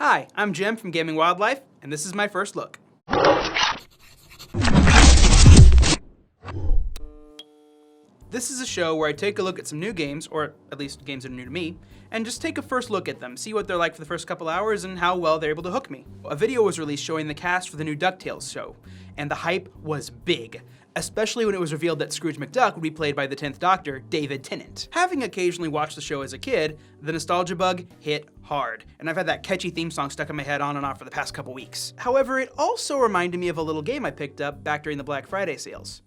Hi, I'm Jim from Gaming Wildlife, and this is my first look. This is a show where I take a look at some new games, or at least games that are new to me, and just take a first look at them, see what they're like for the first couple hours and how well they're able to hook me. A video was released showing the cast for the new Ducktales show, and the hype was big, especially when it was revealed that Scrooge McDuck would be played by the 10th Doctor, David Tennant. Having occasionally watched the show as a kid, the nostalgia bug hit hard, and I've had that catchy theme song stuck in my head on and off for the past couple weeks. However, it also reminded me of a little game I picked up back during the Black Friday sales.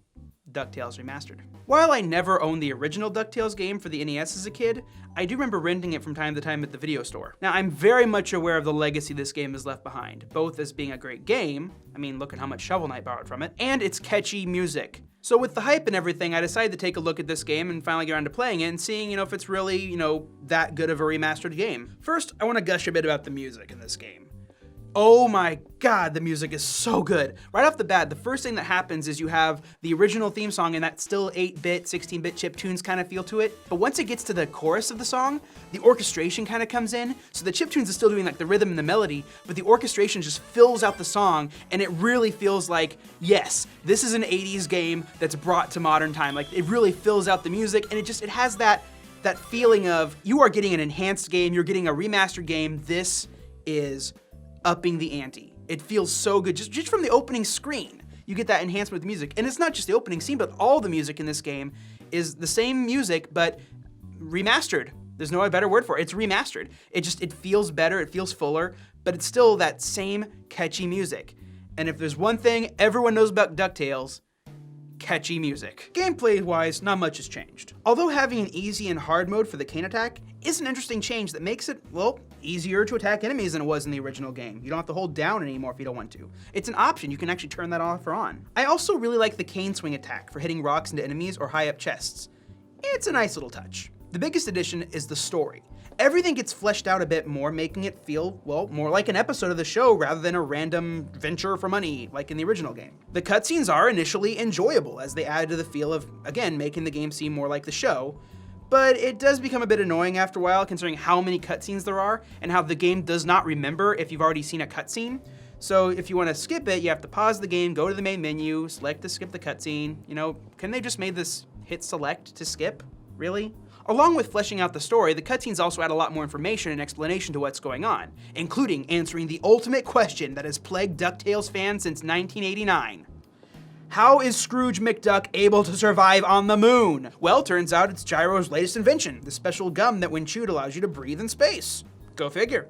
Ducktales Remastered. While I never owned the original DuckTales game for the NES as a kid, I do remember renting it from time to time at the video store. Now, I'm very much aware of the legacy this game has left behind, both as being a great game, I mean, look at how much Shovel Knight borrowed from it, and its catchy music. So with the hype and everything, I decided to take a look at this game and finally get around to playing it and seeing, if it's really, that good of a remastered game. First, I want to gush a bit about the music in this game. Oh my God, the music is so good. Right off the bat, the first thing that happens is you have the original theme song and that still 8-bit, 16-bit chiptunes kind of feel to it. But once it gets to the chorus of the song, the orchestration kind of comes in. So the chiptunes is still doing like the rhythm and the melody, but the orchestration just fills out the song and it really feels like, yes, this is an 80s game that's brought to modern time. Like it really fills out the music and it has that feeling of you are getting an enhanced game, you're getting a remastered game. This is upping the ante. It feels so good. Just from the opening screen, you get that enhancement with the music. And it's not just the opening scene, but all the music in this game is the same music, but remastered. There's no better word for it. It's remastered. It feels better, it feels fuller, but it's still that same catchy music. And if there's one thing everyone knows about DuckTales, catchy music. Gameplay-wise, not much has changed. Although having an easy and hard mode for the cane attack is an interesting change that makes it, well, easier to attack enemies than it was in the original game. You don't have to hold down anymore if you don't want to. It's an option, you can actually turn that off or on. I also really like the cane swing attack for hitting rocks into enemies or high up chests. It's a nice little touch. The biggest addition is the story. Everything gets fleshed out a bit more, making it feel, well, more like an episode of the show rather than a random venture for money like in the original game. The cutscenes are initially enjoyable as they add to the feel of, again, making the game seem more like the show, but it does become a bit annoying after a while considering how many cutscenes there are and how the game does not remember if you've already seen a cutscene. So if you want to skip it, you have to pause the game, go to the main menu, select to skip the cutscene. Can they just make this hit select to skip? Really? Along with fleshing out the story, the cutscenes also add a lot more information and explanation to what's going on, including answering the ultimate question that has plagued DuckTales fans since 1989. How is Scrooge McDuck able to survive on the moon? Well, turns out it's Gyro's latest invention, the special gum that when chewed allows you to breathe in space. Go figure.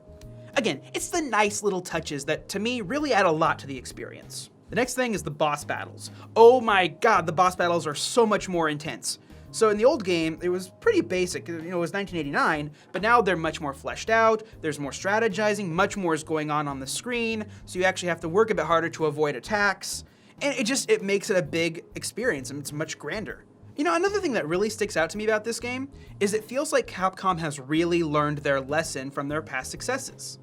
Again, it's the nice little touches that, to me, really add a lot to the experience. The next thing is the boss battles. Oh my God, the boss battles are so much more intense. So in the old game, it was pretty basic, it was 1989, but now they're much more fleshed out, there's more strategizing, much more is going on the screen, so you actually have to work a bit harder to avoid attacks, and it makes it a big experience, and it's much grander. Another thing that really sticks out to me about this game is it feels like Capcom has really learned their lesson from their past successes.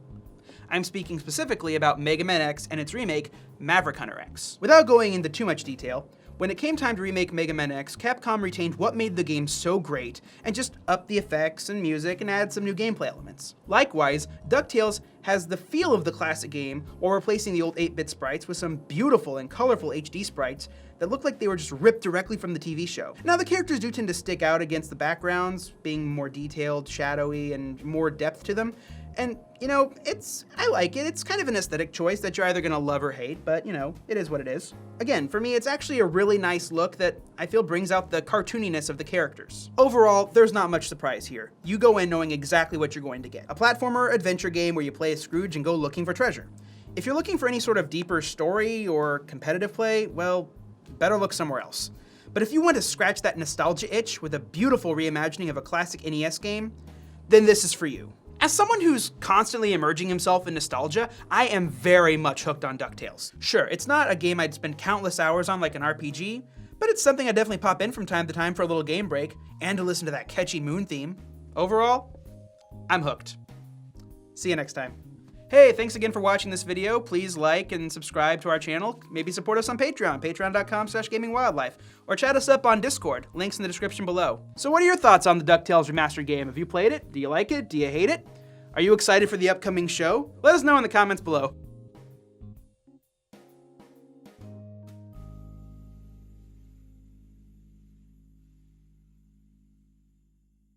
I'm speaking specifically about Mega Man X and its remake, Maverick Hunter X. Without going into too much detail, when it came time to remake Mega Man X, Capcom retained what made the game so great and just upped the effects and music and added some new gameplay elements. Likewise, DuckTales has the feel of the classic game while replacing the old 8-bit sprites with some beautiful and colorful HD sprites that look like they were just ripped directly from the TV show. Now, the characters do tend to stick out against the backgrounds, being more detailed, shadowy, and more depth to them. And, I like it. It's kind of an aesthetic choice that you're either gonna love or hate, but, it is what it is. Again, for me, it's actually a really nice look that I feel brings out the cartooniness of the characters. Overall, there's not much surprise here. You go in knowing exactly what you're going to get. A platformer adventure game where you play as Scrooge and go looking for treasure. If you're looking for any sort of deeper story or competitive play, well, better look somewhere else. But if you want to scratch that nostalgia itch with a beautiful reimagining of a classic NES game, then this is for you. As someone who's constantly immersing himself in nostalgia, I am very much hooked on DuckTales. Sure, it's not a game I'd spend countless hours on like an RPG, but it's something I definitely pop in from time to time for a little game break and to listen to that catchy moon theme. Overall, I'm hooked. See you next time. Hey, thanks again for watching this video. Please like and subscribe to our channel. Maybe support us on Patreon, patreon.com/gamingwildlife, or chat us up on Discord, links in the description below. So what are your thoughts on the DuckTales Remastered game? Have you played it? Do you like it? Do you hate it? Are you excited for the upcoming show? Let us know in the comments below.